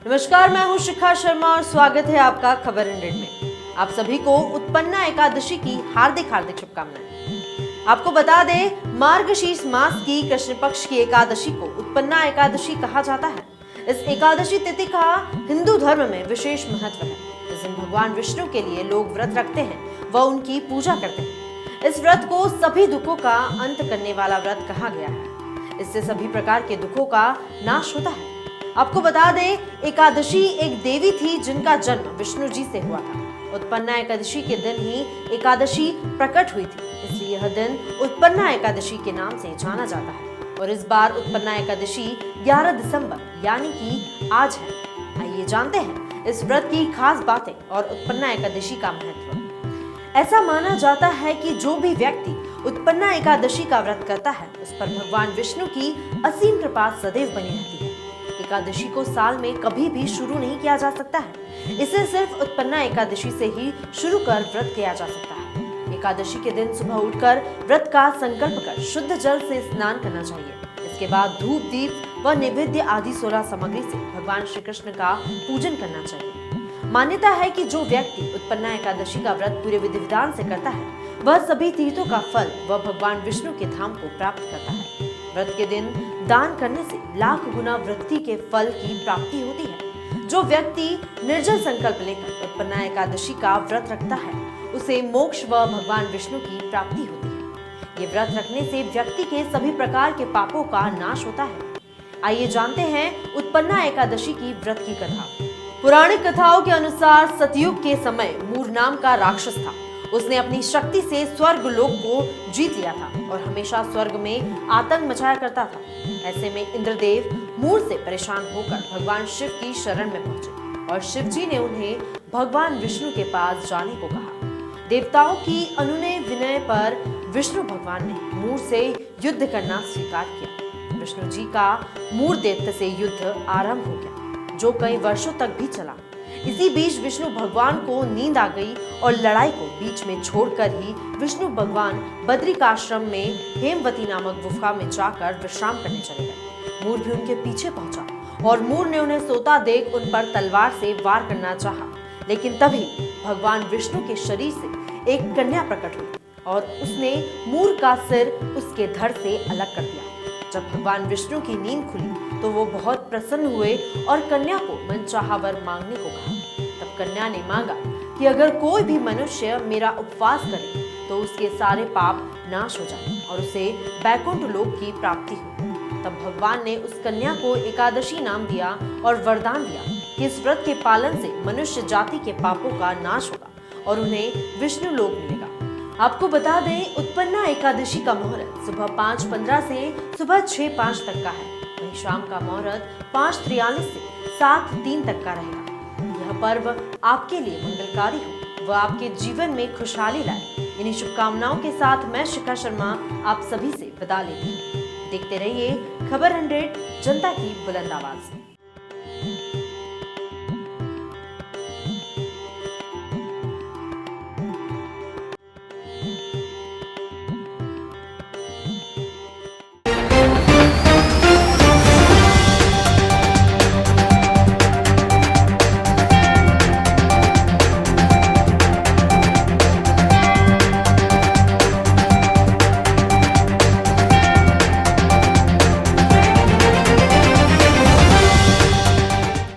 नमस्कार, मैं हूं शिखा शर्मा और स्वागत है आपका खबर 100 में। आप सभी को उत्पन्ना एकादशी की हार्दिक हार्दिक शुभकामनाएं। आपको बता दें, मार्गशीर्ष मास की कृष्ण पक्ष की एकादशी को उत्पन्ना एकादशी कहा जाता है। इस एकादशी तिथि का हिंदू धर्म में विशेष महत्व है। इस दिन भगवान विष्णु के लिए लोग व्रत रखते हैं व उनकी पूजा करते हैं। इस व्रत को सभी दुखों का अंत करने वाला व्रत कहा गया है। इससे सभी प्रकार के दुखों का नाश होता है। आपको बता दें, एकादशी एक देवी थी जिनका जन्म विष्णु जी से हुआ था। उत्पन्ना एकादशी के दिन ही एकादशी प्रकट हुई थी, इसलिए यह दिन उत्पन्ना एकादशी के नाम से जाना जाता है। और इस बार उत्पन्ना एकादशी 11 दिसंबर यानी कि आज है। आइए जानते हैं इस व्रत की खास बातें और उत्पन्ना एकादशी का महत्व। ऐसा माना जाता है कि जो भी व्यक्ति उत्पन्ना एकादशी का व्रत करता है, उस पर भगवान विष्णु की असीम कृपा सदैव बनी रहती है। एकादशी को साल में कभी भी शुरू नहीं किया जा सकता है। इसे सिर्फ उत्पन्ना एकादशी से ही शुरू कर व्रत किया जा सकता है। एकादशी के दिन सुबह उठकर व्रत का संकल्प कर शुद्ध जल से स्नान करना चाहिए। इसके बाद धूप, दीप व नैवेद्य आदि 16 सामग्री से भगवान श्री कृष्ण का पूजन करना चाहिए। मान्यता है कि जो व्यक्ति उत्पन्ना एकादशी का व्रत पूरे विधि विधान से करता है, वह सभी तीर्थों का फल व भगवान विष्णु के धाम को प्राप्त करता है। व्रत के दिन दान करने से लाख गुना वृद्धि के फल की प्राप्ति होती है। जो व्यक्ति निर्जल संकल्प लेकर उत्पन्ना एकादशी का व्रत रखता है, उसे मोक्ष व भगवान विष्णु की प्राप्ति होती है। ये व्रत रखने से व्यक्ति के सभी प्रकार के पापों का नाश होता है। आइए जानते हैं उत्पन्ना एकादशी की व्रत की कथा। पुराणिक कथाओं के अनुसार सतयुग के समय मूर नाम का राक्षस था। उसने अपनी शक्ति से स्वर्ग लोक को जीत लिया था और हमेशा स्वर्ग में आतंक मचाया करता था। ऐसे में इंद्रदेव मूर से परेशान होकर भगवान शिव की शरण में पहुंचे और शिव जी ने उन्हें भगवान विष्णु के पास जाने को कहा। देवताओं की अनुनय विनय पर विष्णु भगवान ने मूर से युद्ध करना स्वीकार किया। विष्णु जी का मूर दैत्य से युद्ध आरंभ हो गया, जो कई वर्षों तक भी चला। इसी बीच विष्णु भगवान को नींद आ गई और लड़ाई को बीच में छोड़कर ही विष्णु भगवान बद्रिकाश्रम में हेमवती नामक गुफा में जाकर विश्राम करने चले गए। मूर भी उनके पीछे पहुंचा और मूर ने उन्हें सोता देख उन पर तलवार से वार करना चाहा, लेकिन तभी भगवान विष्णु के शरीर से एक कन्या प्रकट हुई और उसने मूर का सिर उसके धड़ से अलग कर दिया। जब भगवान विष्णु की नींद खुली तो वो बहुत प्रसन्न हुए और कन्या को मनचाहा वर मांगने को कहा। तब कन्या ने मांगा कि अगर कोई भी मनुष्य मेरा उपवास करे तो उसके सारे पाप नाश हो जाए और उसे बैकुंठ लोक की प्राप्ति हो। तब भगवान ने उस कन्या को एकादशी नाम दिया और वरदान दिया कि इस व्रत के पालन से मनुष्य जाति के पापों का नाश होगा और उन्हें विष्णु लोक मिलेगा। आपको बता दें, उत्पन्ना एकादशी का मुहूर्त सुबह 5:15 से सुबह 6:05 तक का है। वहीं शाम का मुहूर्त 5:43 से 7:03 तक का रहेगा। यह पर्व आपके लिए मंगलकारी हो, वह आपके जीवन में खुशहाली लाए। इन्हीं शुभकामनाओं के साथ मैं शिखा शर्मा आप सभी से विदा लेती हूँ। देखते रहिए खबर 100, जनता की बुलंद आवाज।